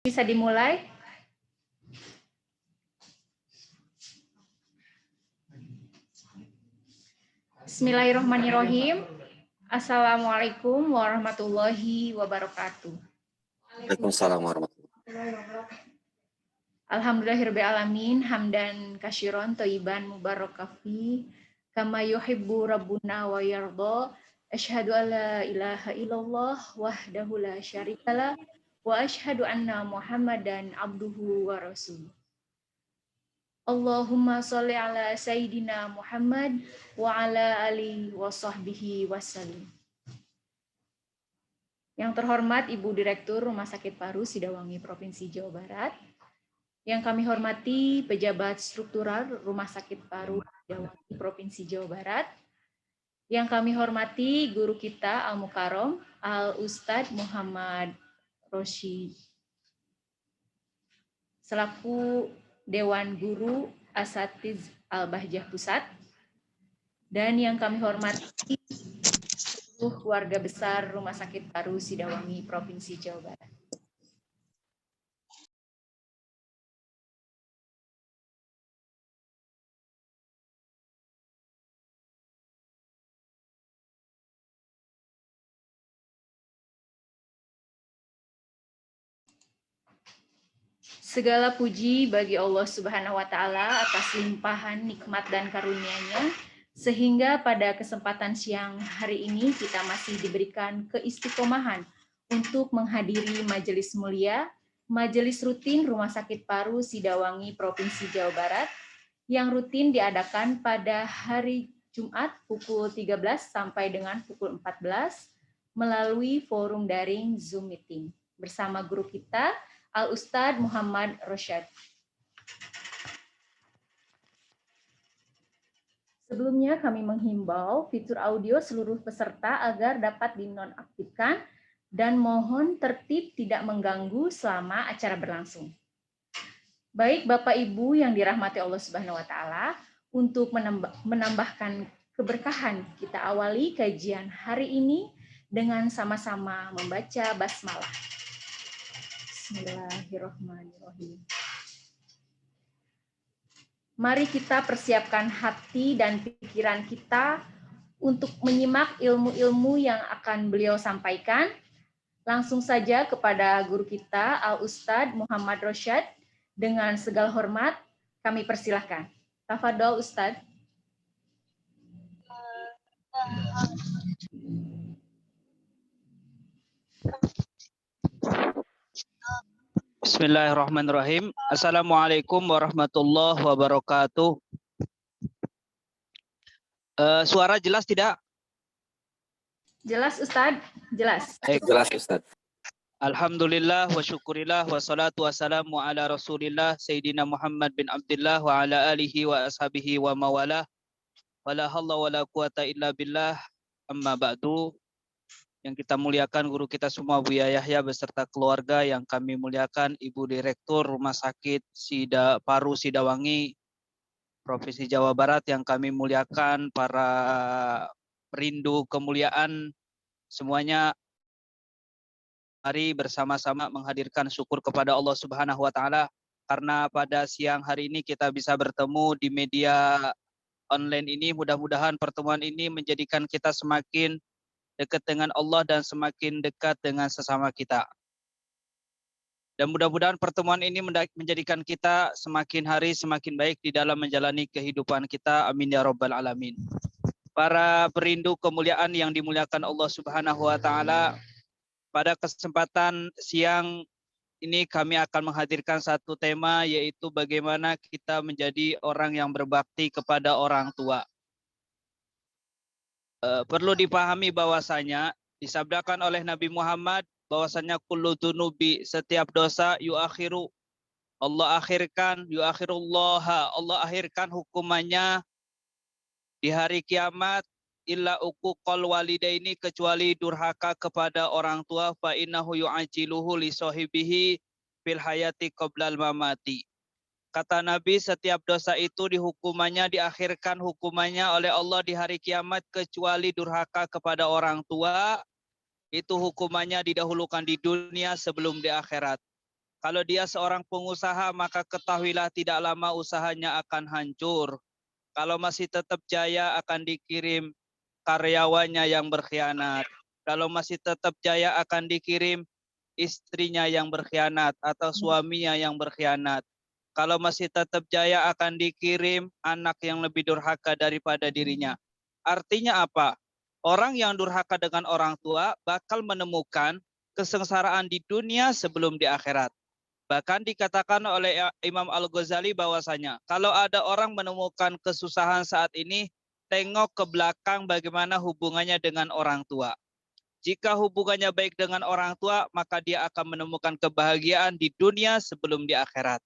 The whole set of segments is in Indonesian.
Bisa dimulai. Bismillahirrahmanirrahim. Assalamualaikum warahmatullahi wabarakatuh. Waalaikumsalam warahmatullahi wabarakatuh. Alhamdulillahirrahmanirrahim. Hamdan kasyiron thayyiban mubarakafi kama yuhibbu rabbuna wa yarda. Asyhadu an la ilaha illallah wahdahu la syarikalah wa asyhadu anna Muhammadan abduhu wa rasuluh. Allahumma sholli ala Sayyidina Muhammad wa ala alihi wa sahbihi wasallim. Yang terhormat Ibu Direktur Rumah Sakit Paru Sidawangi Provinsi Jawa Barat, yang kami hormati pejabat struktural Rumah Sakit Paru Sidawangi Provinsi Jawa Barat, yang kami hormati guru kita Al-Mukarrom Al-Ustadz Muhammad Rosyid, selaku Dewan Guru Asatiz Al-Bahjah Pusat, dan yang kami hormati seluruh keluarga besar Rumah Sakit Paru Sidawangi Provinsi Jawa Barat. Segala puji bagi Allah Subhanahu wa Ta'ala atas limpahan nikmat dan karunia-Nya, sehingga pada kesempatan siang hari ini kita masih diberikan keistiqomahan untuk menghadiri majelis mulia, majelis rutin Rumah Sakit Paru Sidawangi Provinsi Jawa Barat yang rutin diadakan pada hari Jumat pukul 13 sampai dengan pukul 14 melalui forum daring Zoom Meeting bersama guru kita Al-Ustadz Muhammad Rosyid. Sebelumnya kami menghimbau fitur audio seluruh peserta agar dapat dinonaktifkan dan mohon tertib tidak mengganggu selama acara berlangsung. Baik Bapak Ibu yang dirahmati Allah Subhanahu wa Ta'ala, untuk menambahkan keberkahan, kita awali kajian hari ini dengan sama-sama membaca basmalah. Bismillahirrahmanirrahim. Mari kita persiapkan hati dan pikiran kita untuk menyimak ilmu-ilmu yang akan beliau sampaikan. Langsung saja kepada guru kita Al-Ustadz Muhammad Rosyid, dengan segala hormat kami persilahkan. Tafadhol Ustadz. Bismillahirrahmanirrahim. Assalamualaikum warahmatullahi wabarakatuh. Suara jelas tidak? Jelas Ustadz, jelas. Jelas Ustadz. Alhamdulillah wa syukurillah wa salatu wassalamu ala rasulillah Sayyidina Muhammad bin Abdullah wa ala alihi wa ashabihi wa mawalah. Wa la hawla wa la quwata illa billah, amma ba'du. Yang kita muliakan guru kita semua Buya Yahya beserta keluarga, yang kami muliakan Ibu Direktur Rumah Sakit Paru Sidawangi Provinsi Jawa Barat, yang kami muliakan para perindu kemuliaan semuanya. Mari bersama-sama menghadirkan syukur kepada Allah Subhanahu wa Ta'ala, karena pada siang hari ini kita bisa bertemu di media online ini. Mudah-mudahan pertemuan ini menjadikan kita semakin dekat dengan Allah dan semakin dekat dengan sesama kita. Dan mudah-mudahan pertemuan ini menjadikan kita semakin hari semakin baik di dalam menjalani kehidupan kita. Amin ya rabbal alamin. Para perindu kemuliaan yang dimuliakan Allah Subhanahu wa Ta'ala, pada kesempatan siang ini kami akan menghadirkan satu tema, yaitu bagaimana kita menjadi orang yang berbakti kepada orang tua. Perlu dipahami bahwasanya disabdakan oleh Nabi Muhammad bahwasanya kullu dzunubi, setiap dosa, yuakhiru, Allah akhirkan, yuakhirullah, Allah akhirkan hukumannya di hari kiamat, illa uquqal walidaini, kecuali durhaka kepada orang tua, fa innahu yu'ajiluhu li sahibihi fil hayati qoblal mamati. Kata Nabi, setiap dosa itu diakhirkan hukumannya oleh Allah di hari kiamat, kecuali durhaka kepada orang tua, itu hukumannya didahulukan di dunia sebelum di akhirat. Kalau dia seorang pengusaha, maka ketahuilah tidak lama usahanya akan hancur. Kalau masih tetap jaya, akan dikirim karyawannya yang berkhianat. Kalau masih tetap jaya, akan dikirim istrinya yang berkhianat atau suaminya yang berkhianat. Kalau masih tetap jaya, akan dikirim anak yang lebih durhaka daripada dirinya. Artinya apa? Orang yang durhaka dengan orang tua bakal menemukan kesengsaraan di dunia sebelum di akhirat. Bahkan dikatakan oleh Imam Al-Ghazali bahwasanya kalau ada orang menemukan kesusahan saat ini, tengok ke belakang bagaimana hubungannya dengan orang tua. Jika hubungannya baik dengan orang tua, maka dia akan menemukan kebahagiaan di dunia sebelum di akhirat.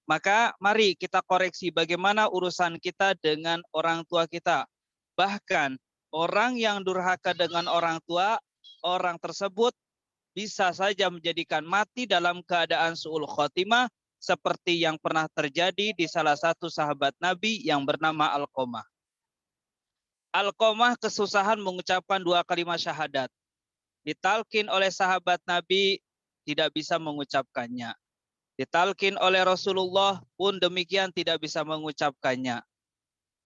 Maka mari kita koreksi bagaimana urusan kita dengan orang tua kita. Bahkan orang yang durhaka dengan orang tua, orang tersebut bisa saja menjadikan mati dalam keadaan su'ul khotimah seperti yang pernah terjadi di salah satu sahabat Nabi yang bernama Alqamah. Alqamah kesusahan mengucapkan 2 kalimat syahadat. Ditalkin oleh sahabat Nabi tidak bisa mengucapkannya. Ditalkin oleh Rasulullah pun demikian tidak bisa mengucapkannya.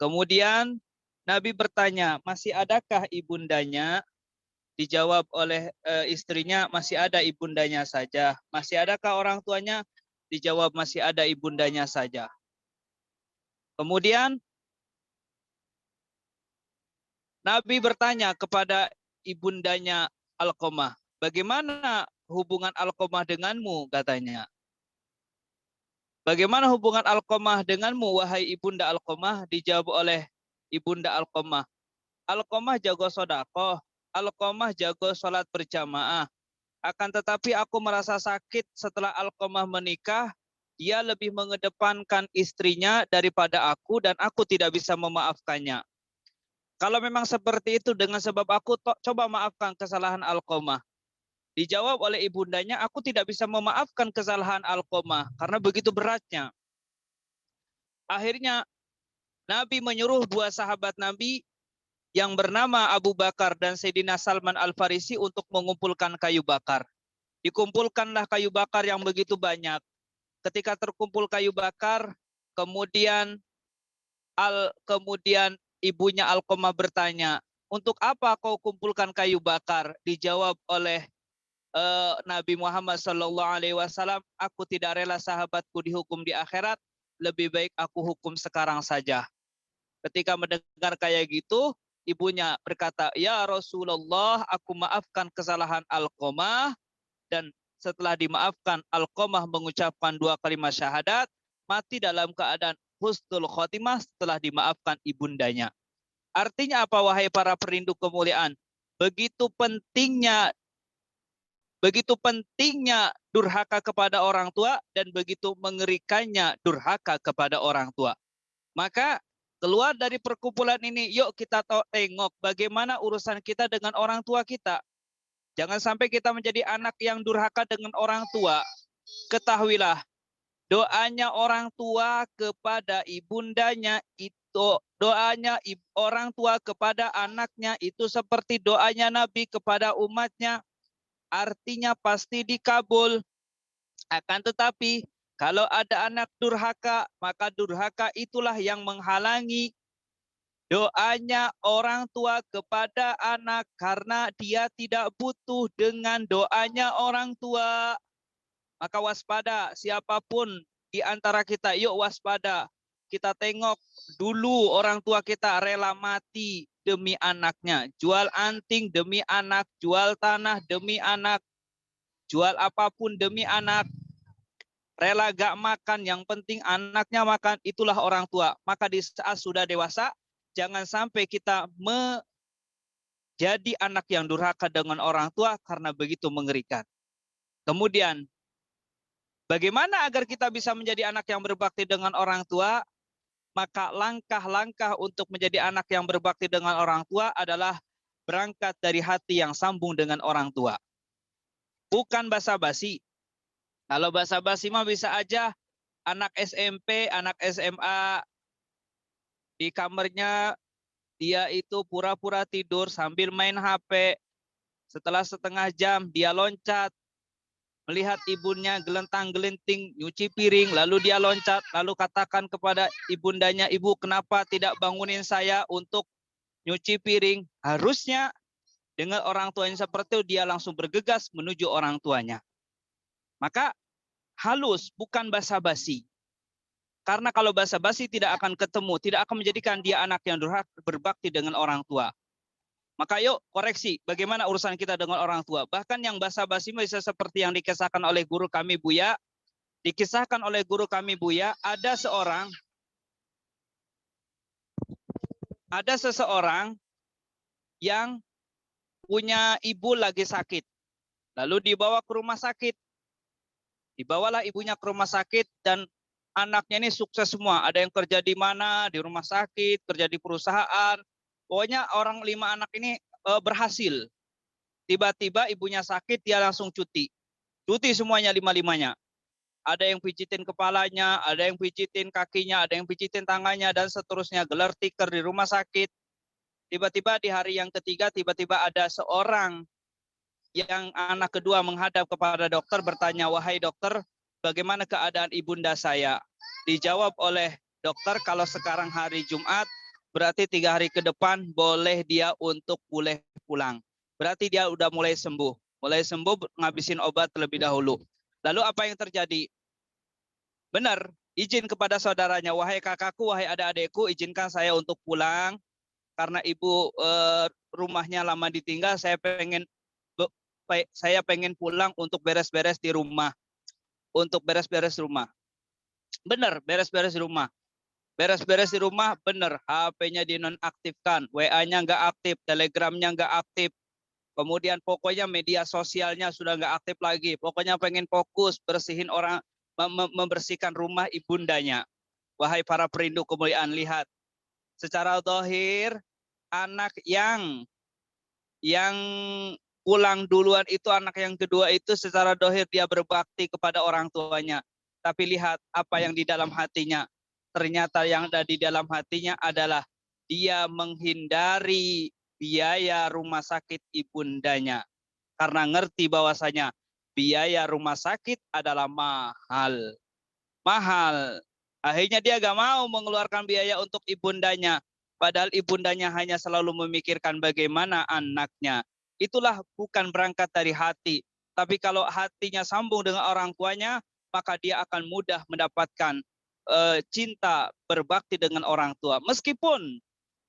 Kemudian Nabi bertanya, masih adakah ibundanya? Dijawab oleh istrinya, masih ada ibundanya saja. Masih adakah orang tuanya? Dijawab, masih ada ibundanya saja. Kemudian Nabi bertanya kepada ibundanya Alqamah, bagaimana hubungan Alqamah denganmu? Katanya. Bagaimana hubungan Alqamah denganmu, wahai ibunda Alqamah? Dijawab oleh ibunda Alqamah, Alqamah jago sedekah, Alqamah jago sholat berjamaah. Akan tetapi aku merasa sakit setelah Alqamah menikah, dia lebih mengedepankan istrinya daripada aku dan aku tidak bisa memaafkannya. Kalau memang seperti itu dengan sebab aku coba maafkan kesalahan Alqamah. Dijawab oleh ibundanya, aku tidak bisa memaafkan kesalahan Alqamah karena begitu beratnya. Akhirnya Nabi menyuruh 2 sahabat Nabi yang bernama Abu Bakar dan Sayyidina Salman Al-Farisi untuk mengumpulkan kayu bakar. Dikumpulkanlah kayu bakar yang begitu banyak. Ketika terkumpul kayu bakar, kemudian ibunya Alqamah bertanya, untuk apa kau kumpulkan kayu bakar? Dijawab oleh Nabi Muhammad SAW, aku tidak rela sahabatku dihukum di akhirat, lebih baik aku hukum sekarang saja. Ketika mendengar kayak gitu, ibunya berkata, ya Rasulullah, aku maafkan kesalahan Alqamah. Dan setelah dimaafkan, Alqamah mengucapkan 2 kalimat syahadat, mati dalam keadaan husnul khotimah setelah dimaafkan ibundanya. Artinya apa, wahai para perindu kemuliaan? Begitu pentingnya durhaka kepada orang tua dan begitu mengerikannya durhaka kepada orang tua. Maka keluar dari perkumpulan ini, yuk kita tengok bagaimana urusan kita dengan orang tua kita. Jangan sampai kita menjadi anak yang durhaka dengan orang tua. Ketahuilah, doanya orang tua kepada ibundanya itu, doanya orang tua kepada anaknya itu seperti doanya Nabi kepada umatnya. Artinya pasti dikabul. Akan tetapi kalau ada anak durhaka, maka durhaka itulah yang menghalangi doanya orang tua kepada anak karena dia tidak butuh dengan doanya orang tua. Maka waspada, siapapun di antara kita, yuk waspada. Kita tengok dulu orang tua kita rela mati demi anaknya. Jual anting demi anak, jual tanah demi anak, jual apapun demi anak. Rela gak makan, yang penting anaknya makan, itulah orang tua. Maka di saat sudah dewasa, jangan sampai kita menjadi anak yang durhaka dengan orang tua karena begitu mengerikan. Kemudian, bagaimana agar kita bisa menjadi anak yang berbakti dengan orang tua? Maka langkah-langkah untuk menjadi anak yang berbakti dengan orang tua adalah berangkat dari hati yang sambung dengan orang tua. Bukan basa-basi. Kalau basa-basi mah bisa aja anak SMP, anak SMA di kamarnya dia itu pura-pura tidur sambil main HP. Setelah setengah jam dia loncat melihat ibunya gelentang-gelenting nyuci piring, lalu dia loncat, lalu katakan kepada ibundanya, "Ibu, kenapa tidak bangunin saya untuk nyuci piring?" Harusnya dengan orang tuanya seperti itu dia langsung bergegas menuju orang tuanya. Maka halus, bukan basa-basi. Karena kalau basa-basi tidak akan ketemu, tidak akan menjadikan dia anak yang durhaka berbakti dengan orang tua. Maka yuk koreksi bagaimana urusan kita dengan orang tua. Bahkan yang basa-basi bisa seperti yang dikisahkan oleh guru kami Buya. Dikisahkan oleh guru kami Buya, ada seseorang yang punya ibu lagi sakit. Lalu dibawa ke rumah sakit. Dibawalah ibunya ke rumah sakit dan anaknya ini sukses semua. Ada yang kerja di mana, di rumah sakit, kerja di perusahaan. Pokoknya 5 anak ini berhasil. Tiba-tiba ibunya sakit, dia langsung cuti. Cuti semuanya 5-5-nya. Ada yang pijitin kepalanya, ada yang pijitin kakinya, ada yang pijitin tangannya, dan seterusnya. Gelar tikar di rumah sakit. Tiba-tiba di hari yang ketiga, tiba-tiba ada seorang yang anak kedua menghadap kepada dokter bertanya, "Wahai dokter, bagaimana keadaan ibunda saya?" Dijawab oleh dokter, kalau sekarang hari Jumat, berarti 3 hari ke depan boleh dia untuk boleh pulang. Berarti dia udah mulai sembuh. Mulai sembuh, ngabisin obat terlebih dahulu. Lalu apa yang terjadi? Benar, izin kepada saudaranya, "Wahai kakakku, wahai adik-adikku, izinkan saya untuk pulang. Karena ibu rumahnya lama ditinggal, saya pengen pulang untuk beres-beres di rumah. Untuk beres-beres rumah." Benar, beres-beres di rumah. Beres-beres di rumah, benar. HP-nya dinonaktifkan, WA-nya nggak aktif, Telegramnya nggak aktif. Kemudian pokoknya media sosialnya sudah nggak aktif lagi. Pokoknya pengen fokus bersihin membersihkan rumah ibundanya. Wahai para perindu kemuliaan, lihat. Secara zahir, anak yang pulang duluan itu, anak yang kedua itu secara zahir dia berbakti kepada orang tuanya. Tapi lihat apa yang di dalam hatinya. Ternyata yang ada di dalam hatinya adalah dia menghindari biaya rumah sakit ibundanya. Karena ngerti bahwasanya biaya rumah sakit adalah mahal. Mahal. Akhirnya dia gak mau mengeluarkan biaya untuk ibundanya. Padahal ibundanya hanya selalu memikirkan bagaimana anaknya. Itulah bukan berangkat dari hati. Tapi kalau hatinya sambung dengan orang tuanya, maka dia akan mudah mendapatkan cinta berbakti dengan orang tua. Meskipun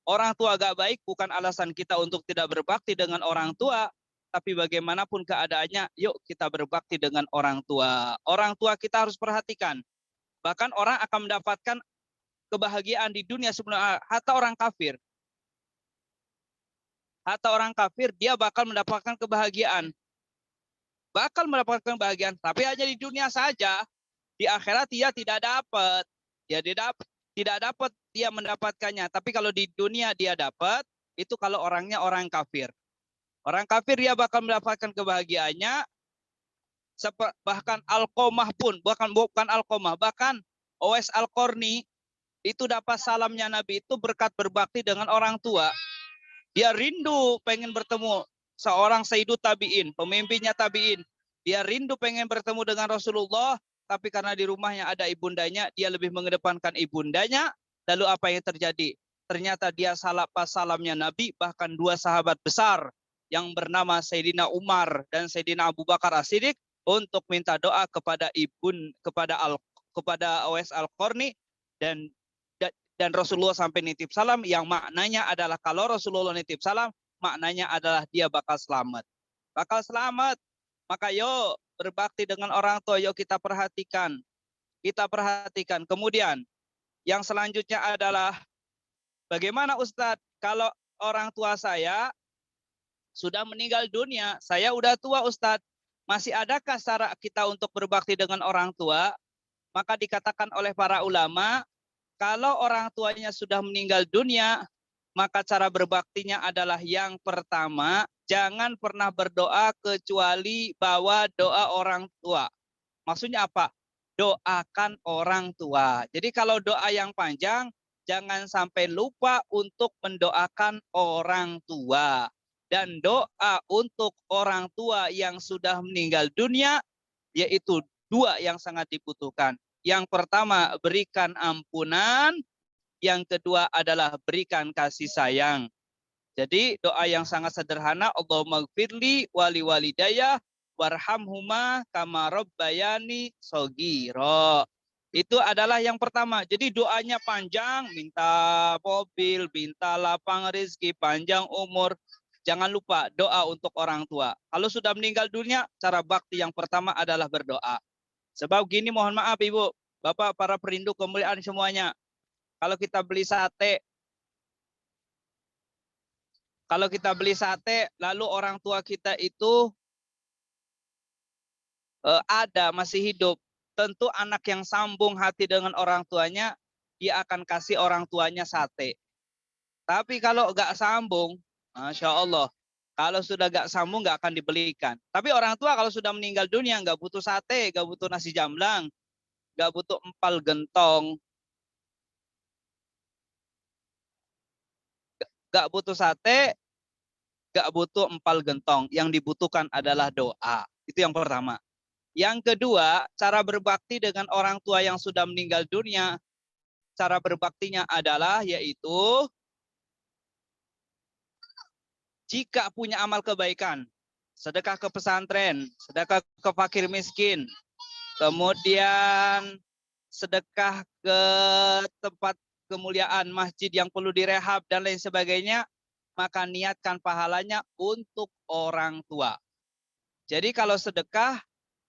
orang tua gak baik bukan alasan kita untuk tidak berbakti dengan orang tua, tapi bagaimanapun keadaannya, yuk kita berbakti dengan orang tua. Orang tua kita harus perhatikan. Bahkan orang akan mendapatkan kebahagiaan di dunia sebelum hatta orang kafir. Hatta orang kafir dia bakal mendapatkan kebahagiaan. Bakal mendapatkan kebahagiaan, tapi hanya di dunia saja. Di akhirat dia tidak dapat. Tidak dapat dia mendapatkannya. Tapi kalau di dunia dia dapat, itu kalau orangnya orang kafir. Orang kafir dia bakal mendapatkan kebahagiaannya. Bahkan Alqomah pun, bukan Alqomah, bahkan Uwais Al-Qarni itu dapat salamnya Nabi itu berkat berbakti dengan orang tua. Dia rindu pengen bertemu seorang Sayyidut Tabi'in, pemimpinnya Tabi'in. Dia rindu pengen bertemu dengan Rasulullah, tapi karena di rumahnya ada ibundanya, dia lebih mengedepankan ibundanya. Lalu apa yang terjadi? Ternyata dia pas salamnya Nabi, bahkan 2 sahabat besar yang bernama Sayyidina Umar dan Sayyidina Abu Bakar As-Siddiq untuk minta doa kepada kepada Uwais Al-Qarni, dan Rasulullah sampai nitip salam yang maknanya adalah kalau Rasulullah nitip salam, maknanya adalah dia bakal selamat. Bakal selamat. Maka yuk berbakti dengan orang tua, yuk kita perhatikan. Kita perhatikan. Kemudian yang selanjutnya adalah bagaimana Ustadz kalau orang tua saya sudah meninggal dunia, saya udah tua Ustadz. Masih adakah cara kita untuk berbakti dengan orang tua? Maka dikatakan oleh para ulama, kalau orang tuanya sudah meninggal dunia, maka cara berbaktinya adalah yang pertama, jangan pernah berdoa kecuali bawa doa orang tua. Maksudnya apa? Doakan orang tua. Jadi kalau doa yang panjang, jangan sampai lupa untuk mendoakan orang tua. Dan doa untuk orang tua yang sudah meninggal dunia, yaitu dua yang sangat dibutuhkan. Yang pertama berikan ampunan, yang kedua adalah berikan kasih sayang. Jadi doa yang sangat sederhana, Allahumma gfirli wali walidayah warhamhuma kama rabbayani shogiro. Itu adalah yang pertama. Jadi doanya panjang, minta mobil, minta lapang rezeki, panjang umur. Jangan lupa doa untuk orang tua. Kalau sudah meninggal dunia, cara bakti yang pertama adalah berdoa. Sebab gini, mohon maaf Ibu, Bapak, para perindu kemuliaan semuanya. Kalau kita beli sate, lalu orang tua kita itu ada, masih hidup. Tentu anak yang sambung hati dengan orang tuanya, dia akan kasih orang tuanya sate. Tapi kalau nggak sambung, Masya Allah, kalau sudah nggak sambung nggak akan dibelikan. Tapi orang tua kalau sudah meninggal dunia nggak butuh sate, nggak butuh nasi jamblang, nggak butuh empal gentong, nggak butuh sate, nggak butuh empal gentong. Yang dibutuhkan adalah doa. Itu yang pertama. Yang kedua, cara berbakti dengan orang tua yang sudah meninggal dunia, cara berbaktinya adalah yaitu jika punya amal kebaikan, sedekah ke pesantren, sedekah ke fakir miskin, kemudian sedekah ke tempat kemuliaan masjid yang perlu direhab dan lain sebagainya, maka niatkan pahalanya untuk orang tua. Jadi kalau sedekah,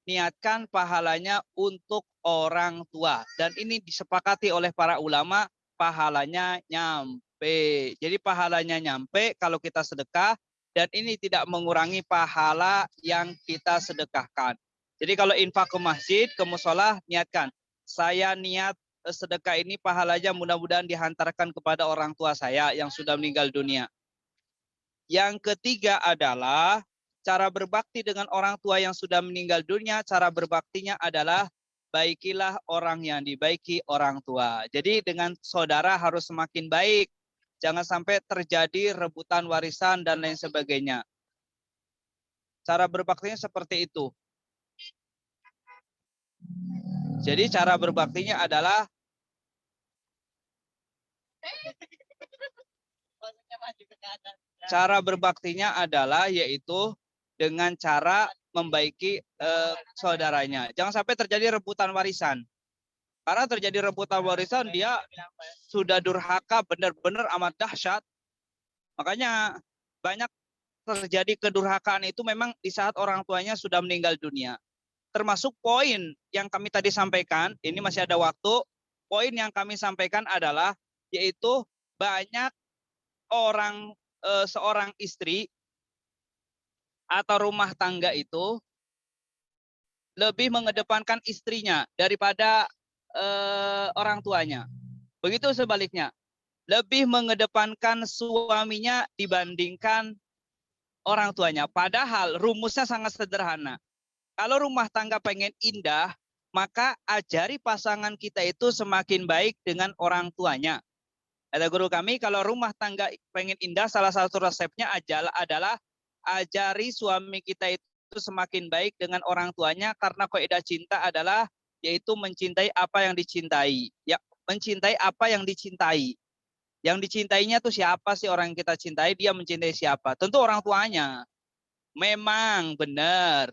niatkan pahalanya untuk orang tua. Dan ini disepakati oleh para ulama, pahalanya nyampe. Jadi pahalanya nyampe kalau kita sedekah, dan ini tidak mengurangi pahala yang kita sedekahkan. Jadi kalau infak ke masjid, ke musola, niatkan. Saya niat sedekah ini pahalanya mudah-mudahan dihantarkan kepada orang tua saya yang sudah meninggal dunia. Yang ketiga adalah cara berbakti dengan orang tua yang sudah meninggal dunia, cara berbaktinya adalah baikilah orang yang dibaiki orang tua. Jadi dengan saudara harus semakin baik. Jangan sampai terjadi rebutan warisan dan lain sebagainya. Cara berbaktinya seperti itu. Jadi cara berbaktinya adalah yaitu dengan cara membaiki saudaranya. Jangan sampai terjadi rebutan warisan. Karena terjadi rebutan warisan, dia sudah durhaka benar-benar amat dahsyat. Makanya banyak terjadi kedurhakaan itu memang di saat orang tuanya sudah meninggal dunia. Termasuk poin yang kami tadi sampaikan, ini masih ada waktu, poin yang kami sampaikan adalah yaitu banyak orang, seorang istri atau rumah tangga itu lebih mengedepankan istrinya daripada orang tuanya. Begitu sebaliknya, lebih mengedepankan suaminya dibandingkan orang tuanya. Padahal rumusnya sangat sederhana. Kalau rumah tangga pengen indah, maka ajari pasangan kita itu semakin baik dengan orang tuanya. Ada guru kami, kalau rumah tangga pengen indah, salah satu resepnya adalah ajari suami kita itu semakin baik dengan orang tuanya, karena kaidah cinta adalah yaitu mencintai apa yang dicintai. Ya, mencintai apa yang dicintai. Yang dicintainya tuh siapa sih orang yang kita cintai? Dia mencintai siapa? Tentu orang tuanya. Memang benar.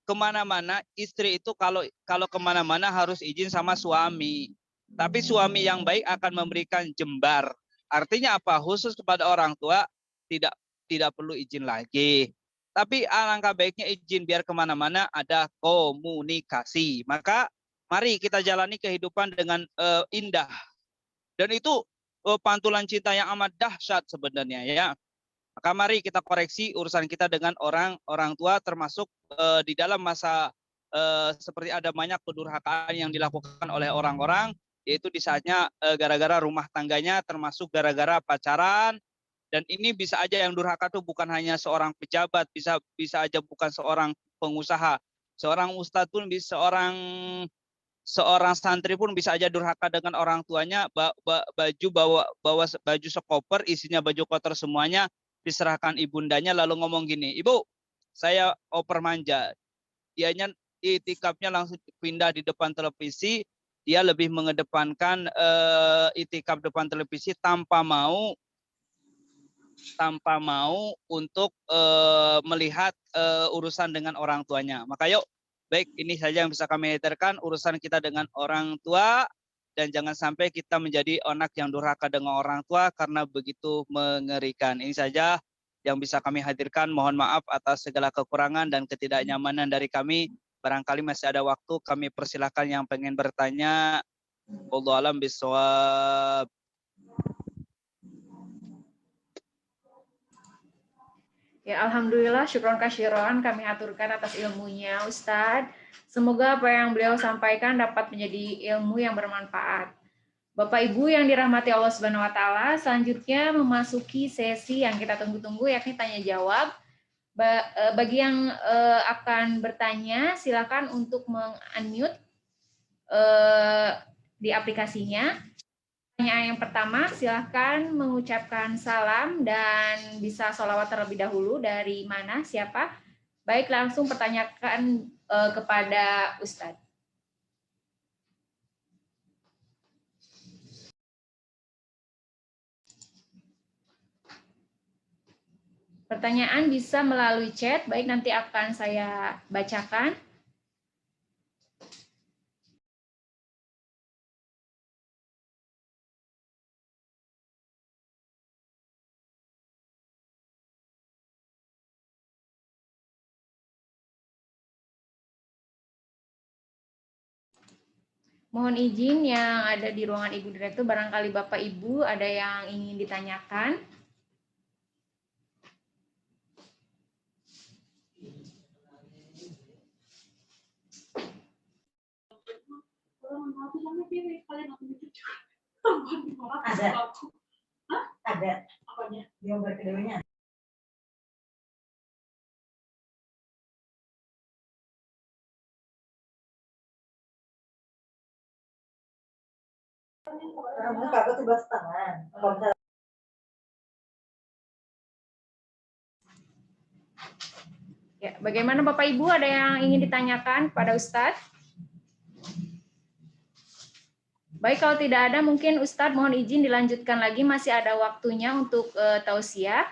Kemana-mana istri itu kalau kemana-mana harus izin sama suami. Tapi suami yang baik akan memberikan jembar. Artinya apa? Khusus kepada orang tua tidak perlu izin lagi. Tapi alangkah baiknya izin biar kemana-mana ada komunikasi. Maka mari kita jalani kehidupan dengan indah. Dan itu pantulan cinta yang amat dahsyat sebenarnya ya. Maka mari kita koreksi urusan kita dengan orang tua, termasuk di dalam masa seperti ada banyak kedurhakaan yang dilakukan oleh orang-orang, yaitu di saatnya gara-gara rumah tangganya, termasuk gara-gara pacaran. Dan ini bisa aja yang durhaka itu bukan hanya seorang pejabat, bisa aja bukan seorang pengusaha, seorang ustadz pun bisa, seorang santri pun bisa aja durhaka dengan orang tuanya. Bawa baju sekoper, isinya baju kotor semuanya, diserahkan ibundanya, lalu ngomong gini, ibu saya oper manja. Dianya itikafnya langsung pindah di depan televisi, dia lebih mengedepankan itikaf depan televisi tanpa mau untuk melihat urusan dengan orang tuanya. Maka yuk, baik, ini saja yang bisa kami hadirkan, urusan kita dengan orang tua, dan jangan sampai kita menjadi anak yang durhaka dengan orang tua karena begitu mengerikan. Ini saja yang bisa kami hadirkan. Mohon maaf atas segala kekurangan dan ketidaknyamanan dari kami. Barangkali masih ada waktu, kami persilakan yang pengen bertanya. Wallahu a'lam bishawab. Ya, alhamdulillah, syukron kasyiron kami aturkan atas ilmunya, Ustadz. Semoga apa yang beliau sampaikan dapat menjadi ilmu yang bermanfaat. Bapak Ibu yang dirahmati Allah Subhanahu wa taala, selanjutnya memasuki sesi yang kita tunggu-tunggu yakni tanya jawab. Bagi yang akan bertanya, silakan untuk meng-unmute di aplikasinya. Pertanyaan yang pertama, silahkan mengucapkan salam dan bisa sholawat terlebih dahulu. Dari mana, siapa? Baik, langsung pertanyakan kepada Ustadz. Pertanyaan bisa melalui chat, baik nanti akan saya bacakan. Mohon izin yang ada di ruangan Ibu Direktur, barangkali Bapak Ibu ada yang ingin ditanyakan. Ada. Apanya? Yang berkeduanya. Buka aku tuh tangan. Ya, bagaimana Bapak Ibu, ada yang ingin ditanyakan pada Ustadz? Baik, kalau tidak ada, mungkin Ustadz mohon izin dilanjutkan lagi, masih ada waktunya untuk tausiah.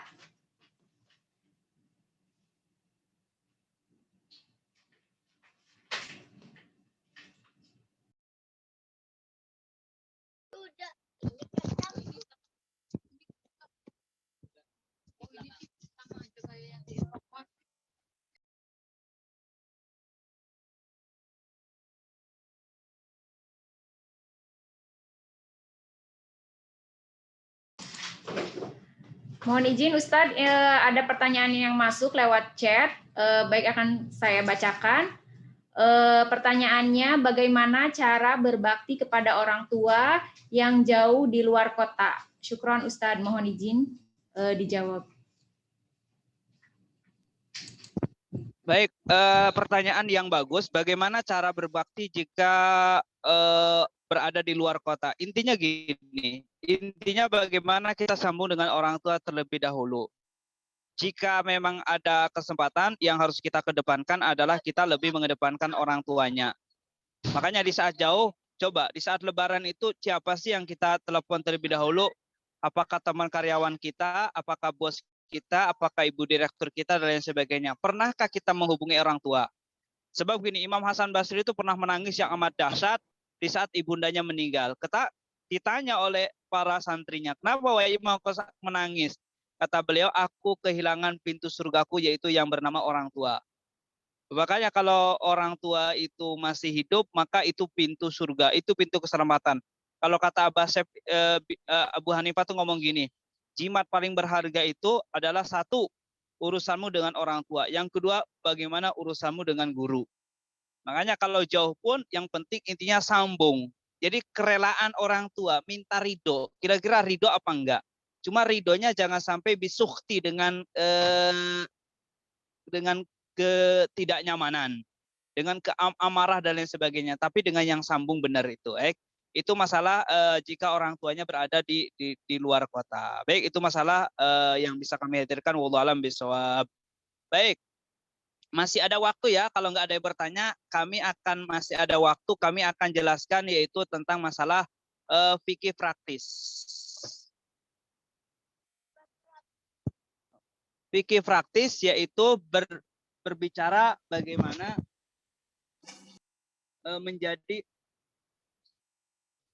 Mohon izin Ustadz, ada pertanyaan yang masuk lewat chat, baik akan saya bacakan. Pertanyaannya, bagaimana cara berbakti kepada orang tua yang jauh di luar kota? Syukron Ustadz, mohon izin dijawab. Baik, pertanyaan yang bagus. Bagaimana cara berbakti jika berada di luar kota? Intinya gini, intinya bagaimana kita sambung dengan orang tua terlebih dahulu. Jika memang ada kesempatan, yang harus kita kedepankan adalah kita lebih mengedepankan orang tuanya. Makanya di saat jauh, coba di saat Lebaran itu siapa sih yang kita telepon terlebih dahulu? Apakah teman karyawan kita, apakah bos kita, apakah ibu direktur kita, dan lain sebagainya. Pernahkah kita menghubungi orang tua? Sebab gini, Imam Hasan Basri itu pernah menangis yang amat dahsyat di saat ibundanya meninggal. Ditanya oleh para santrinya, kenapa wahai Imam menangis? Kata beliau, aku kehilangan pintu surgaku, yaitu yang bernama orang tua. Makanya kalau orang tua itu masih hidup, maka itu pintu surga, itu pintu keselamatan. Kalau kata Abu Hanifah tuh ngomong gini, jimat paling berharga itu adalah satu, urusanmu dengan orang tua. Yang kedua, bagaimana urusanmu dengan guru. Makanya kalau jauh pun yang penting intinya sambung. Jadi kerelaan orang tua, minta ridho. Kira-kira ridho apa enggak? Cuma ridhonya jangan sampai bisukti dengan ketidaknyamanan, dengan keamarah dan lain sebagainya, tapi dengan yang sambung benar itu. Itu masalah jika orang tuanya berada di luar kota. Baik, itu masalah yang bisa kami hadirkan. Wallahu a'lam bishawab. Baik, masih ada waktu ya, kalau nggak ada yang bertanya, masih ada waktu, kami akan jelaskan yaitu tentang masalah fikih praktis. Fikih praktis yaitu berbicara bagaimana menjadi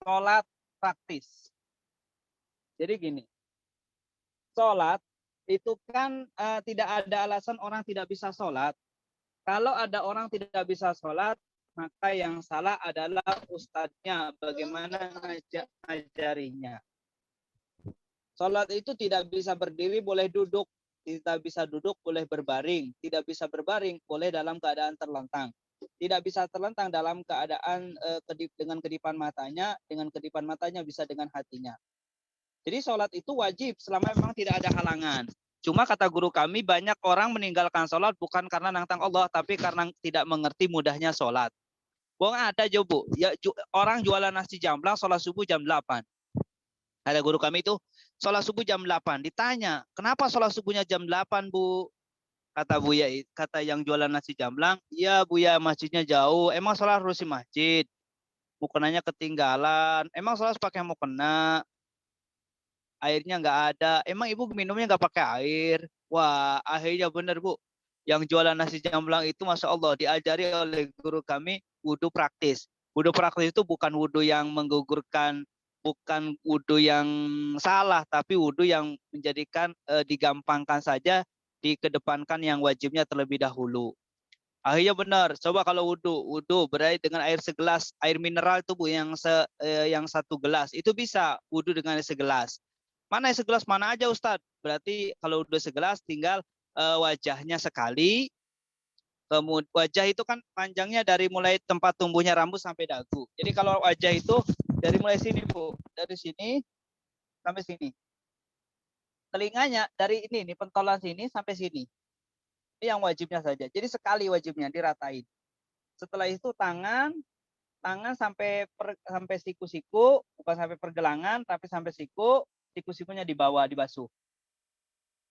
sholat praktis. Jadi gini, sholat itu kan tidak ada alasan orang tidak bisa sholat. Kalau ada orang tidak bisa sholat, maka yang salah adalah ustadznya, bagaimana ngajarinya. Sholat itu tidak bisa berdiri, boleh duduk. Tidak bisa duduk, boleh berbaring. Tidak bisa berbaring, boleh dalam keadaan terlentang. Tidak bisa terlentang dalam keadaan dengan kedipan matanya. Dengan kedipan matanya bisa dengan hatinya. Jadi sholat itu wajib selama memang tidak ada halangan. Cuma kata guru kami, banyak orang meninggalkan sholat bukan karena nantang Allah, tapi karena tidak mengerti mudahnya sholat. Wong ada aja Bu, ya, orang jualan nasi jamblang sholat subuh jam 8. Ada guru kami itu sholat subuh jam 8. Ditanya, kenapa sholat subuhnya jam 8 Bu? Kata Buya, kata yang jualan nasi jamblang, iya Buya, masjidnya jauh. Emang sholat harus di masjid? Mukenanya ketinggalan. Emang sholat pakai mukena? Airnya nggak ada. Emang ibu minumnya nggak pakai air? Wah, akhirnya benar Bu. Yang jualan nasi jamblang itu Masya Allah diajari oleh guru kami wudhu praktis. Wudhu praktis itu bukan wudhu yang menggugurkan, bukan wudhu yang salah, tapi wudhu yang menjadikan digampangkan saja, dikedepankan yang wajibnya terlebih dahulu. Akhirnya benar. Coba kalau wudhu berarti dengan air segelas, air mineral itu Bu yang 1 gelas itu bisa wudhu dengan air segelas. Mana yang segelas mana aja Ustadz? Berarti kalau udah segelas tinggal wajahnya sekali. Kemudian wajah itu kan panjangnya dari mulai tempat tumbuhnya rambut sampai dagu. Jadi kalau wajah itu dari mulai sini Bu, dari sini sampai sini. Telinganya dari ini pentolan sini sampai sini. Ini yang wajibnya saja. Jadi sekali wajibnya diratain. Setelah itu tangan sampai siku-siku, bukan sampai pergelangan tapi sampai siku. Siku-sikunya dibasuh.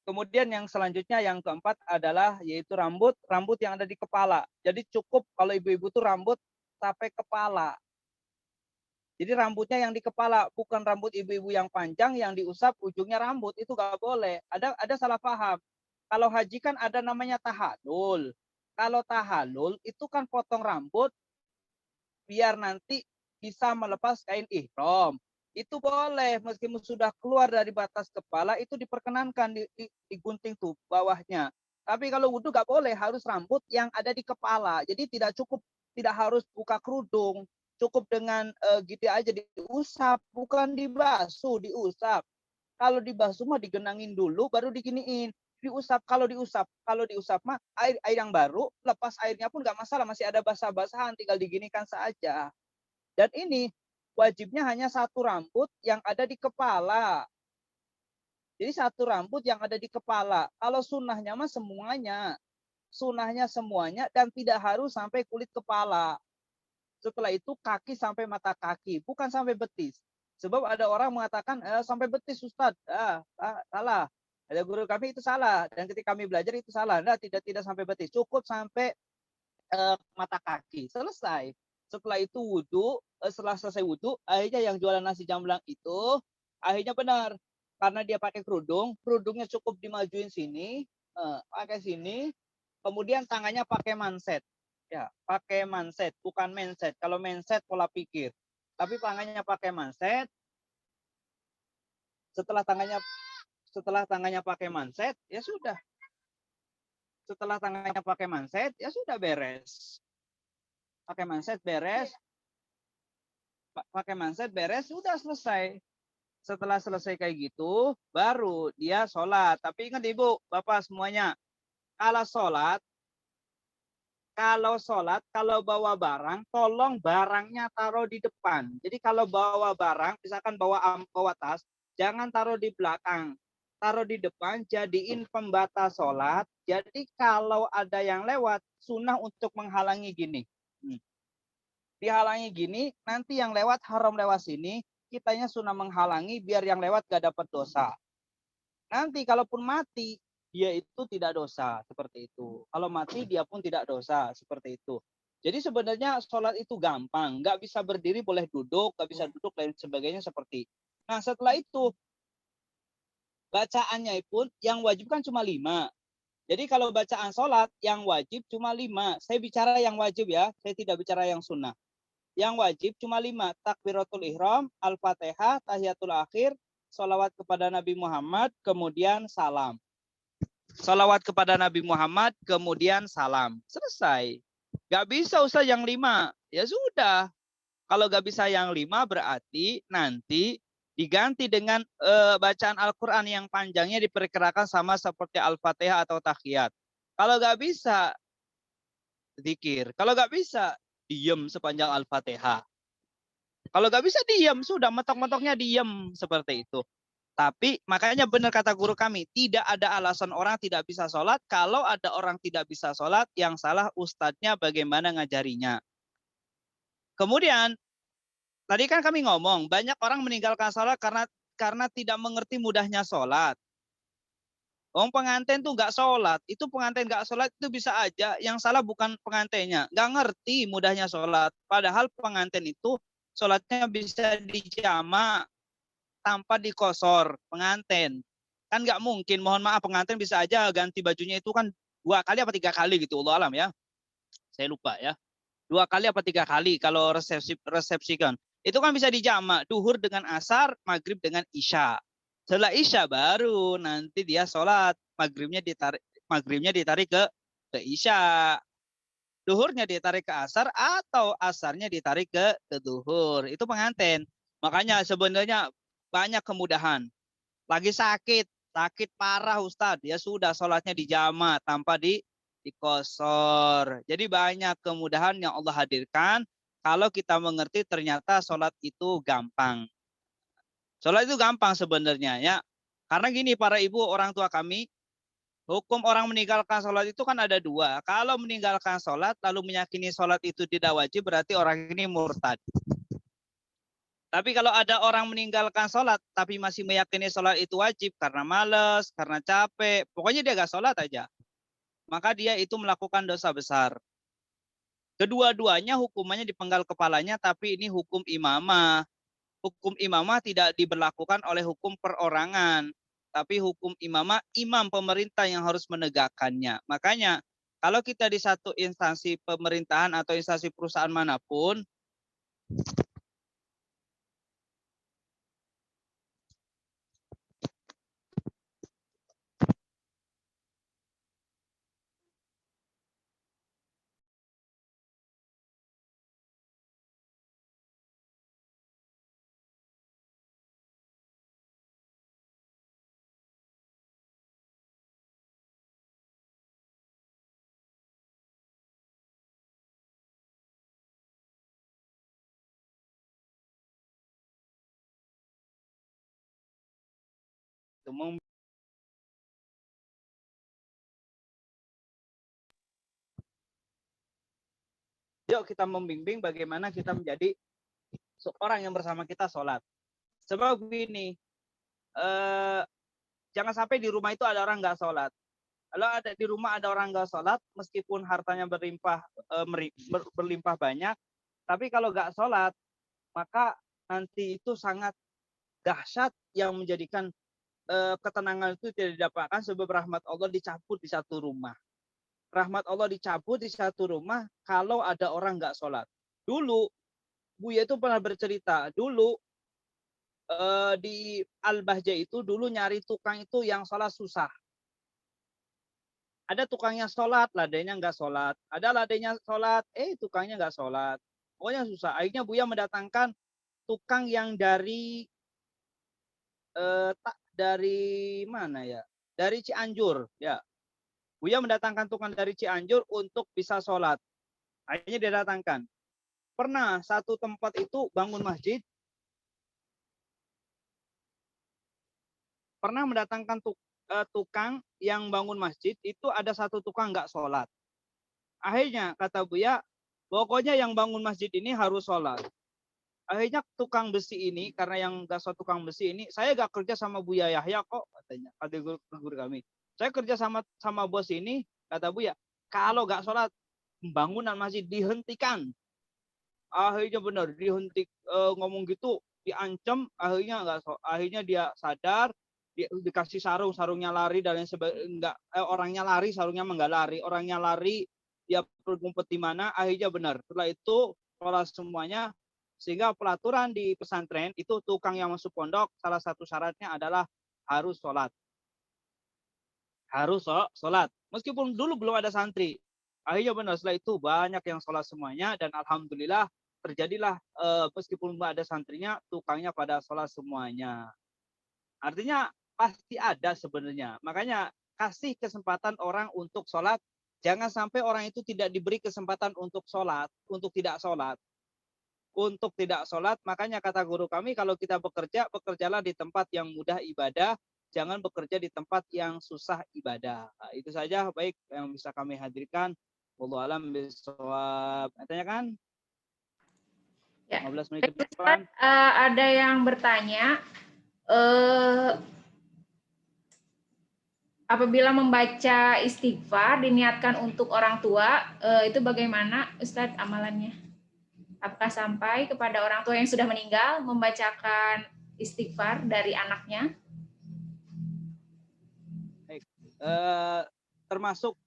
Kemudian yang selanjutnya yang keempat adalah yaitu rambut yang ada di kepala. Jadi cukup kalau ibu-ibu tuh rambut sampai kepala. Jadi rambutnya yang di kepala, bukan rambut ibu-ibu yang panjang yang diusap ujungnya rambut, itu nggak boleh. Ada salah paham. Kalau haji kan ada namanya tahallul. Kalau tahallul itu kan potong rambut biar nanti bisa melepas kain ihram. Itu boleh meskipun sudah keluar dari batas kepala itu diperkenankan digunting tuh bawahnya. Tapi kalau wudhu nggak boleh, harus rambut yang ada di kepala. Jadi tidak harus buka kerudung, cukup dengan gitu aja diusap, bukan dibasuh, diusap. Kalau dibasuh mah digenangin dulu baru diginiin. Diusap, kalau diusap mah air yang baru, lepas airnya pun nggak masalah, masih ada basah-basahan, tinggal diginikan saja. Dan ini wajibnya hanya 1 rambut yang ada di kepala. Jadi 1 rambut yang ada di kepala. Kalau sunnahnya mah semuanya. Sunnahnya semuanya dan tidak harus sampai kulit kepala. Setelah itu kaki sampai mata kaki. Bukan sampai betis. Sebab ada orang mengatakan sampai betis Ustaz. Salah. Ada guru kami itu salah. Dan ketika kami belajar itu salah. Nah, tidak sampai betis. Cukup sampai mata kaki. Selesai. Setelah itu wudhu, setelah selesai wudhu, akhirnya yang jualan nasi jamblang itu, akhirnya benar. Karena dia pakai kerudungnya cukup dimajuin sini, pakai sini, kemudian tangannya pakai manset. Ya, pakai manset, bukan menset. Kalau menset pola pikir. Tapi tangannya pakai manset. Setelah tangannya pakai manset, ya sudah. Setelah tangannya pakai manset, ya sudah beres. Pakai manset beres, sudah selesai. Setelah selesai kayak gitu, baru dia sholat. Tapi ingat Ibu, Bapak semuanya, kalau bawa barang, tolong barangnya taruh di depan. Jadi kalau bawa barang, misalkan bawa tas, jangan taruh di belakang. Taruh di depan, jadiin pembatas sholat. Jadi kalau ada yang lewat, sunnah untuk menghalangi gini. Dihalangi gini, nanti yang lewat haram lewat sini, kitanya sunnah menghalangi biar yang lewat gak dapat dosa. Nanti kalaupun mati, dia itu tidak dosa, seperti itu. Kalau mati dia pun tidak dosa, seperti itu. Jadi sebenarnya sholat itu gampang, nggak bisa berdiri boleh duduk, nggak bisa duduk lain sebagainya seperti. Nah setelah itu bacaannya pun yang wajib kan cuma 5. Jadi kalau bacaan sholat yang wajib cuma 5. Saya bicara yang wajib ya, saya tidak bicara yang sunnah. Yang wajib cuma 5. Takbiratul ihram, al-fatihah, tahiyatul akhir, sholawat kepada Nabi Muhammad, kemudian salam. Sholawat kepada Nabi Muhammad, kemudian salam. Selesai. Gak bisa Ustaz yang 5. Ya sudah. Kalau gak bisa yang 5 berarti nanti diganti dengan bacaan Al-Quran yang panjangnya diperkirakan sama seperti Al-Fatihah atau Tahiyat. Kalau gak bisa, zikir. Kalau gak bisa, diem sepanjang Al-Fatihah. Kalau gak bisa diem, sudah mentok-mentoknya diem seperti itu. Tapi makanya benar kata guru kami, tidak ada alasan orang tidak bisa sholat. Kalau ada orang tidak bisa sholat, yang salah ustadznya bagaimana ngajarinya. Kemudian, tadi kan kami ngomong, banyak orang meninggalkan sholat karena tidak mengerti mudahnya sholat. Pengantin tuh nggak sholat, itu pengantin nggak sholat itu bisa aja, yang salah bukan pengantinnya, nggak ngerti mudahnya sholat. Padahal pengantin itu sholatnya bisa dijamak tanpa dikosor pengantin. Kan nggak mungkin, mohon maaf pengantin bisa aja ganti bajunya itu kan 2 kali apa 3 kali gitu, Allah alam ya. Saya lupa ya. 2 kali apa 3 kali kalau resepsikan. Itu kan bisa dijamak, duhur dengan asar, maghrib dengan isya. Setelah isya baru nanti dia sholat, maghribnya ditarik ke isya. Duhurnya ditarik ke asar atau asarnya ditarik ke duhur. Itu pengantin. Makanya sebenarnya banyak kemudahan. Lagi sakit parah Ustadz, ya sudah sholatnya dijamak tanpa dikosor. Jadi banyak kemudahan yang Allah hadirkan. Kalau kita mengerti ternyata sholat itu gampang. Sholat itu gampang sebenarnya ya. Karena gini para ibu orang tua kami, hukum orang meninggalkan sholat itu kan ada 2. Kalau meninggalkan sholat lalu meyakini sholat itu tidak wajib berarti orang ini murtad. Tapi kalau ada orang meninggalkan sholat tapi masih meyakini sholat itu wajib karena malas, karena capek, pokoknya dia gak sholat aja. Maka dia itu melakukan dosa besar. Kedua-duanya hukumannya dipenggal kepalanya, tapi ini hukum imamah. Hukum imamah tidak diberlakukan oleh hukum perorangan. Tapi hukum imamah, imam pemerintah yang harus menegakkannya. Makanya kalau kita di satu instansi pemerintahan atau instansi perusahaan manapun, yuk kita membimbing bagaimana kita menjadi seorang yang bersama kita sholat. Sebab begini, jangan sampai di rumah itu ada orang nggak sholat. Kalau ada di rumah ada orang nggak sholat, meskipun hartanya berlimpah banyak, tapi kalau nggak sholat, maka nanti itu sangat dahsyat yang menjadikan ketenangan itu tidak didapatkan sebab rahmat Allah dicabut di satu rumah. Rahmat Allah dicabut di satu rumah kalau ada orang nggak sholat. Dulu, Buya itu pernah bercerita, dulu di Al-Bahjah itu dulu nyari tukang itu yang sholat susah. Ada tukangnya sholat, ladainya nggak sholat. Ada ladainya sholat, tukangnya nggak sholat. Pokoknya susah. Akhirnya Buya mendatangkan tukang yang dari mana ya? Dari Cianjur, ya. Buya mendatangkan tukang dari Cianjur untuk bisa sholat. Akhirnya dia datangkan. Pernah satu tempat itu bangun masjid. Pernah mendatangkan tukang yang bangun masjid. Itu ada satu tukang nggak sholat. Akhirnya kata Buya, pokoknya yang bangun masjid ini harus sholat. Akhirnya tukang besi ini, karena yang nggak sholat tukang besi ini, saya nggak kerja sama Buya Yahya kok, katanya. Kata guru kami. Saya kerja sama bos ini, kata Bu ya, kalau nggak sholat, pembangunan masih dihentikan. Akhirnya benar ngomong gitu, diancam, akhirnya dia sadar, dikasih sarungnya lari dan lain sebagainya. Orangnya lari, sarungnya enggak lari, orangnya lari, dia ngumpet di mana, akhirnya benar. Setelah itu sholat semuanya, sehingga pelaturan di pesantren itu tukang yang masuk pondok salah satu syaratnya adalah harus sholat. Harus sholat. Meskipun dulu belum ada santri. Akhirnya benar, setelah itu banyak yang sholat semuanya dan alhamdulillah terjadilah meskipun belum ada santrinya, tukangnya pada sholat semuanya. Artinya pasti ada sebenarnya. Makanya kasih kesempatan orang untuk sholat. Jangan sampai orang itu tidak diberi kesempatan untuk sholat, untuk tidak sholat. Untuk tidak sholat, makanya kata guru kami, kalau kita bekerja, bekerjalah di tempat yang mudah ibadah, jangan bekerja di tempat yang susah ibadah. Nah, itu saja baik yang bisa kami hadirkan. Wallahu a'lam bishawab. Tanya kan? Ya. 15 menit ke depan. Ada yang bertanya, apabila membaca istighfar diniatkan untuk orang tua, itu bagaimana Ustadz amalannya? Apakah sampai kepada orang tua yang sudah meninggal membacakan istighfar dari anaknya? Baik. Termasuk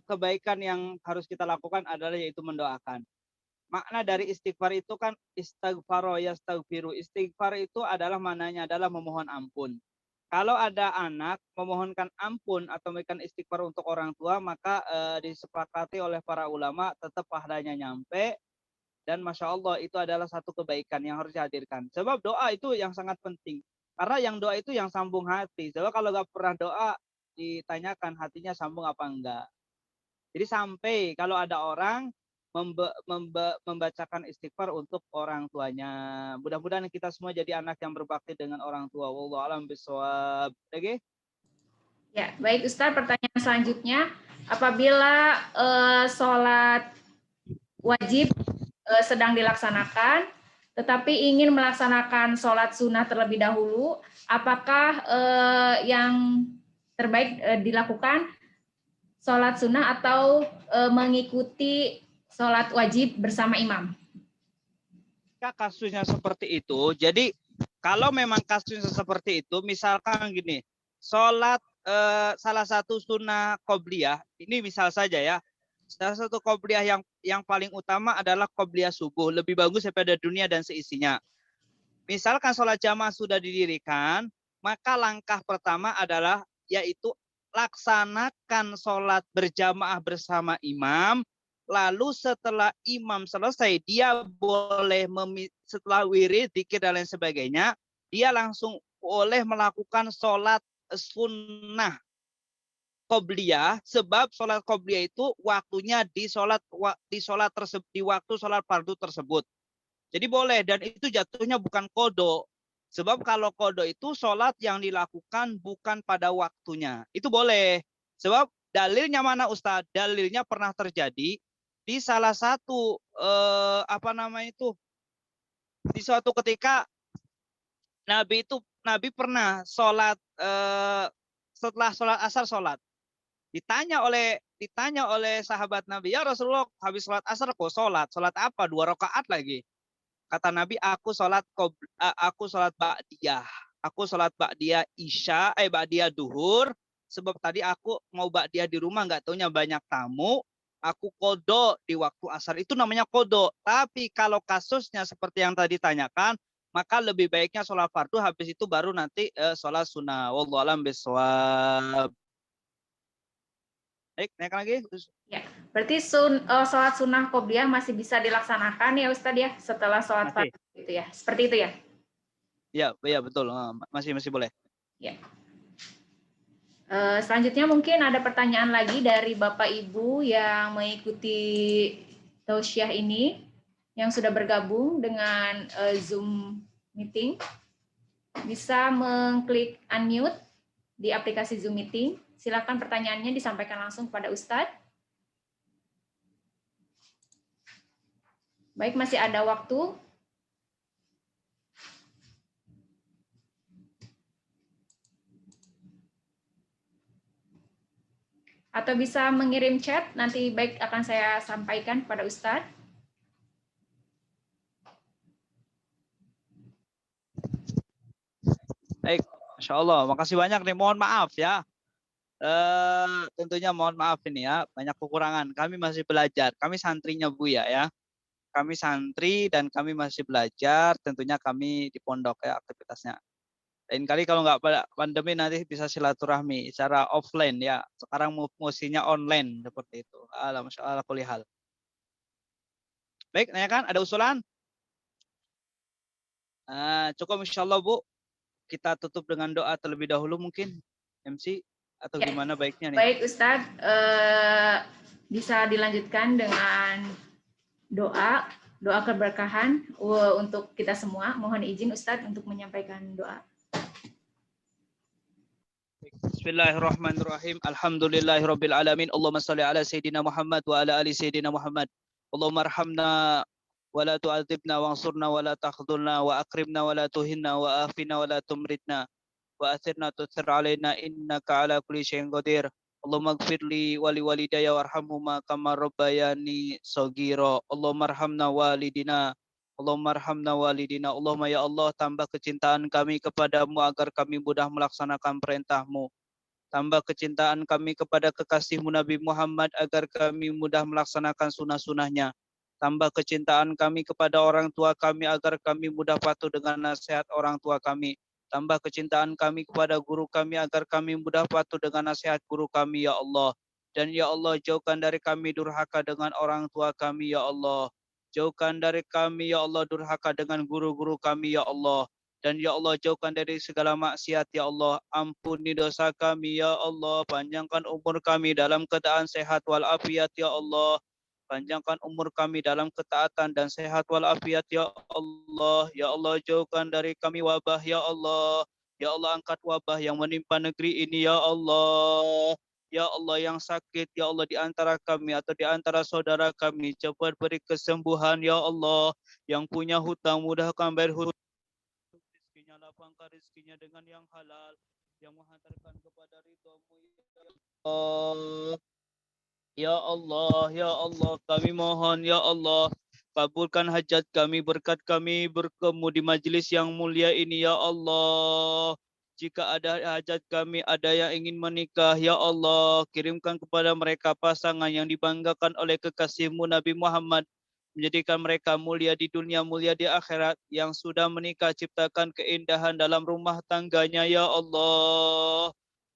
kebaikan yang harus kita lakukan adalah yaitu mendoakan. Makna dari istighfar itu kan istighfaro yastaghfiru. Istighfar itu adalah maknanya adalah memohon ampun. Kalau ada anak memohonkan ampun atau memberikan istighfar untuk orang tua, maka disepakati oleh para ulama tetap pahalanya nyampe. Dan Masya Allah itu adalah satu kebaikan yang harus dihadirkan. Sebab doa itu yang sangat penting. Karena yang doa itu yang sambung hati. Sebab kalau nggak pernah doa, ditanyakan hatinya sambung apa enggak. Jadi sampai kalau ada orang membacakan istighfar untuk orang tuanya. Mudah-mudahan kita semua jadi anak yang berbakti dengan orang tua. Wallahu a'lam bishawab. Oke? Ya, baik Ustaz, pertanyaan selanjutnya, apabila sholat wajib sedang dilaksanakan, tetapi ingin melaksanakan sholat sunnah terlebih dahulu, apakah yang terbaik dilakukan sholat sunnah atau mengikuti sholat wajib bersama imam? Kasusnya seperti itu, jadi kalau memang kasusnya seperti itu, misalkan gini, sholat salah satu sunnah qobliyah, ini misal saja ya, salah satu qobliyah yang paling utama adalah qobliyah subuh, lebih bagus daripada dunia dan seisinya. Misalkan sholat jamaah sudah didirikan, maka langkah pertama adalah yaitu laksanakan sholat berjamaah bersama imam. Lalu setelah imam selesai, dia boleh setelah wirid, zikir dan lain sebagainya, dia langsung boleh melakukan sholat sunnah qobliyah, sebab sholat qobliyah itu waktunya di waktu sholat fardu tersebut. Jadi boleh, dan itu jatuhnya bukan kodo. Sebab kalau kodo itu sholat yang dilakukan bukan pada waktunya. Itu boleh. Sebab dalilnya mana Ustadz? Dalilnya pernah terjadi di salah satu di suatu ketika Nabi pernah sholat setelah sholat asar sholat. Ditanya oleh sahabat Nabi, ya Rasulullah, habis sholat asar kok sholat apa? 2 rakaat lagi. Kata Nabi, aku sholat ba'diyah. Aku sholat ba'diyah isya, ba'diyah duhur. Sebab tadi aku mau ba'diyah di rumah, nggak taunya banyak tamu. Aku kodo di waktu asar. Itu namanya kodo. Tapi kalau kasusnya seperti yang tadi tanyakan, maka lebih baiknya sholat fardu, habis itu baru nanti sholat sunnah. Wallahu a'lam bishawab. Baik, naik lagi. Ya, berarti sholat sunnah qobliyah masih bisa dilaksanakan ya Ustadz ya setelah sholat fardu itu ya, seperti itu ya? Ya betul, masih boleh. Ya. Selanjutnya mungkin ada pertanyaan lagi dari Bapak Ibu yang mengikuti tausiah ini, yang sudah bergabung dengan Zoom meeting, bisa mengklik unmute di aplikasi Zoom meeting. Silakan pertanyaannya disampaikan langsung kepada Ustadz. Baik, masih ada waktu. Atau bisa mengirim chat, nanti baik akan saya sampaikan kepada Ustadz. Baik, Masya Allah. Makasih banyak nih. Mohon maaf ya. Tentunya mohon maaf ini ya. Banyak kekurangan. Kami masih belajar. Kami santrinya Buya ya. Kami santri dan kami masih belajar. Tentunya kami di pondok ya aktivitasnya. Lain kali kalau nggak pandemi nanti bisa silaturahmi secara offline ya. Sekarang musinya online seperti itu. Masya kulli hal. Baik, nanya kan? Ada usulan? Cukup insya Allah Bu. Kita tutup dengan doa terlebih dahulu mungkin MC atau Ya, gimana baiknya nih? baik Ustadz, bisa dilanjutkan dengan doa keberkahan untuk kita semua. Mohon izin Ustadz untuk menyampaikan doa. Bismillahirrahmanirrahim. Alhamdulillahirabbil alamin. Allahumma shalli ala sayidina Muhammad wa ala ali sayidina Muhammad. Allahumma arhamna wa la tu'adzibna wansurna wa la takhdhulna wa akrimna wa la tuhinna wa afina wa la tumritna wa athirna tuthir alaina innaka ala kulli syai'in qadir. Allahumma ighfirli wa li walidayya warhamhuma kama rabbayani shaghira. Allahumma arhamna walidina. Allahumma arhamna walidina. Allahumma ya Allah, tambah kecintaan kami kepadamu agar kami mudah melaksanakan perintahmu. Tambah kecintaan kami kepada kekasihmu Nabi Muhammad agar kami mudah melaksanakan sunnah-sunnahnya. Tambah kecintaan kami kepada orang tua kami agar kami mudah patuh dengan nasihat orang tua kami. Tambah kecintaan kami kepada guru kami agar kami mudah patuh dengan nasihat guru kami, ya Allah. Dan ya Allah, jauhkan dari kami durhaka dengan orang tua kami, ya Allah. Jauhkan dari kami, ya Allah, durhaka dengan guru-guru kami, ya Allah. Dan ya Allah, jauhkan dari segala maksiat, ya Allah. Ampuni dosa kami, ya Allah. Panjangkan umur kami dalam keadaan sehat walafiat, ya Allah. Panjangkan umur kami dalam ketaatan dan sehat walafiat, ya Allah. Ya Allah, jauhkan dari kami wabah, ya Allah. Ya Allah, angkat wabah yang menimpa negeri ini, ya Allah. Ya Allah, yang sakit, ya Allah, di antara kami atau di antara saudara kami, cepat beri kesembuhan, ya Allah. Yang punya hutang, mudahkan bayar hutang. Rizkinya, lapangkan rizkinya dengan yang halal, yang menghantarkan kepada ridhamu, ya Allah. Ya Allah, ya Allah, kami mohon, ya Allah, kabulkan hajat kami, berkat kami bertemu di majelis yang mulia ini, ya Allah. Jika ada hajat kami, ada yang ingin menikah, ya Allah, kirimkan kepada mereka pasangan yang dibanggakan oleh kekasihmu Nabi Muhammad, menjadikan mereka mulia di dunia, mulia di akhirat. Yang sudah menikah, ciptakan keindahan dalam rumah tangganya, ya Allah.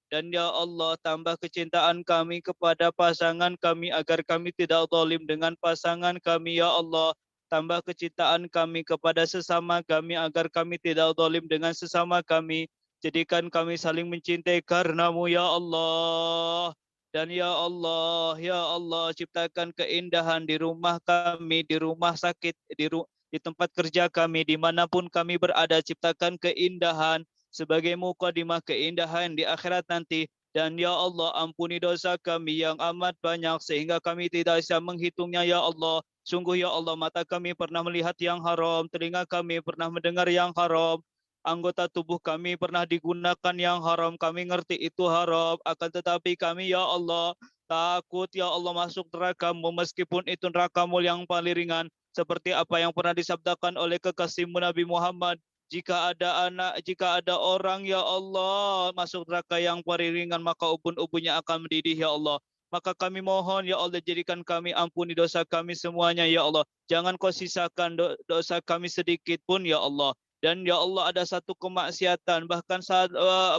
Dan ya Allah, tambah kecintaan kami kepada pasangan kami agar kami tidak zalim dengan pasangan kami, ya Allah. Tambah kecintaan kami kepada sesama kami agar kami tidak zalim dengan sesama kami. Jadikan kami saling mencintai karenamu, ya Allah. Dan ya Allah, ciptakan keindahan di rumah kami, di rumah sakit, di tempat kerja kami, dimanapun kami berada, ciptakan keindahan sebagai mukadimah keindahan di akhirat nanti. Dan ya Allah, ampuni dosa kami yang amat banyak sehingga kami tidak bisa menghitungnya, ya Allah. Sungguh ya Allah, mata kami pernah melihat yang haram, telinga kami pernah mendengar yang haram, anggota tubuh kami pernah digunakan yang haram, kami ngerti itu haram, akan tetapi kami ya Allah takut ya Allah masuk neraka-Mu, meskipun itu neraka-Mu yang paling ringan, seperti apa yang pernah disabdakan oleh kekasih-Mu Nabi Muhammad. Jika ada orang ya Allah masuk neraka yang paling ringan, maka ubun-ubunnya akan mendidih, ya Allah. Maka kami mohon ya Allah, jadikan kami, ampuni dosa kami semuanya, ya Allah. Jangan Kau sisakan dosa kami sedikit pun, ya Allah. Dan ya Allah, ada satu kemaksiatan, bahkan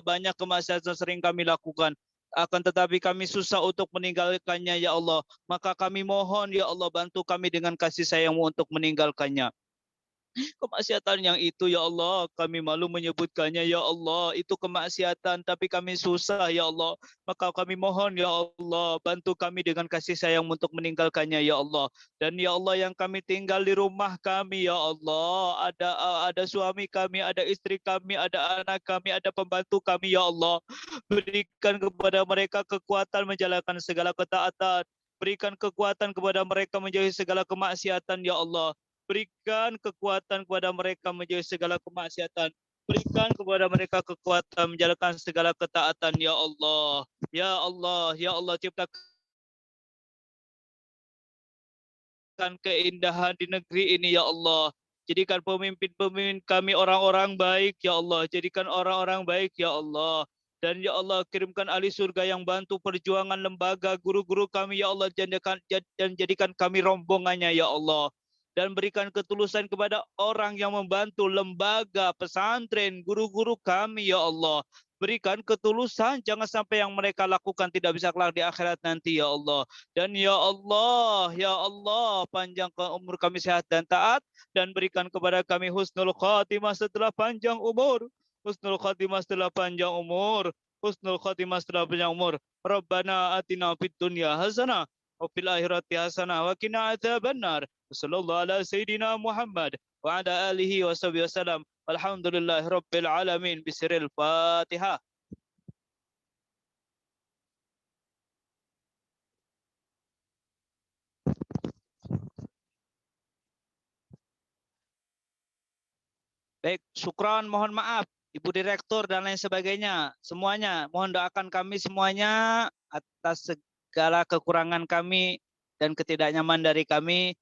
banyak kemaksiatan sering kami lakukan, akan tetapi kami susah untuk meninggalkannya, ya Allah. Maka kami mohon ya Allah, bantu kami dengan kasih sayang-Mu untuk meninggalkannya. Kemaksiatan yang itu ya Allah, kami malu menyebutkannya, ya Allah. Itu kemaksiatan tapi kami susah, ya Allah. Maka kami mohon ya Allah, bantu kami dengan kasih sayang untuk meninggalkannya, ya Allah. Dan ya Allah, yang kami tinggal di rumah kami, ya Allah, ada suami kami, ada istri kami, ada anak kami, ada pembantu kami, ya Allah. Berikan kepada mereka kekuatan menjalankan segala ketaatan. Berikan kekuatan kepada mereka menjauhi segala kemaksiatan, ya Allah. Berikan kekuatan kepada mereka menjauhi segala kemaksiatan. Berikan kepada mereka kekuatan menjalankan segala ketaatan, ya Allah. Ya Allah, ya Allah, ciptakan keindahan di negeri ini, ya Allah. Jadikan pemimpin-pemimpin kami orang-orang baik, ya Allah. Jadikan orang-orang baik, ya Allah. Dan ya Allah, kirimkan ahli surga yang bantu perjuangan lembaga guru-guru kami, ya Allah. Dan jadikan kami rombongannya, ya Allah. Dan berikan ketulusan kepada orang yang membantu lembaga pesantren, guru-guru kami, ya Allah. Berikan ketulusan, jangan sampai yang mereka lakukan tidak bisa kelak di akhirat nanti, ya Allah. Dan ya Allah, panjangkan umur kami sehat dan taat, dan berikan kepada kami husnul khatimah setelah panjang umur. Husnul khatimah setelah panjang umur. Husnul khatimah setelah panjang umur. Rabbana atina fid dunya hasanah wa fil akhirati hasanah wa qina adzabannar. Sallallahu ala sayyidina Muhammad wa ala alihi wa sahbihi wasallam. Alhamdulillahi rabbil alamin. Bisiril Fatihah. Baik, syukran, mohon maaf Ibu Direktur dan lain sebagainya. Semuanya, mohon doakan kami semuanya atas segala kekurangan kami dan ketidaknyaman dari kami.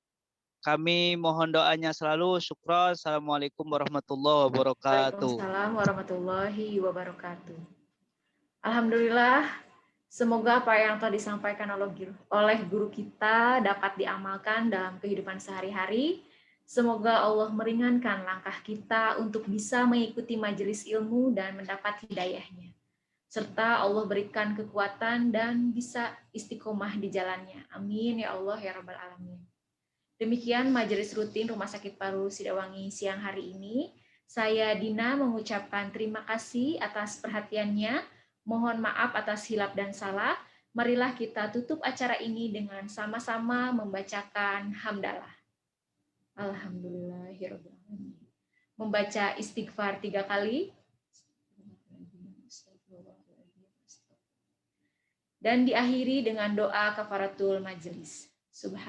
Kami mohon doanya selalu. Syukran. Assalamualaikum warahmatullahi wabarakatuh. Waalaikumsalam warahmatullahi wabarakatuh. Alhamdulillah, semoga apa yang telah disampaikan oleh guru kita dapat diamalkan dalam kehidupan sehari-hari. Semoga Allah meringankan langkah kita untuk bisa mengikuti majelis ilmu dan mendapat hidayahnya. Serta Allah berikan kekuatan dan bisa istiqomah di jalannya. Amin ya Allah ya Rabbal Alamin. Demikian majelis rutin Rumah Sakit Paru Sidawangi siang hari ini. Saya Dina mengucapkan terima kasih atas perhatiannya. Mohon maaf atas hilap dan salah. Marilah kita tutup acara ini dengan sama-sama membacakan hamdalah. Alhamdulillahirrahmanirrahim. Membaca istighfar 3 kali. Dan diakhiri dengan doa kafaratul majelis. Subhanallah.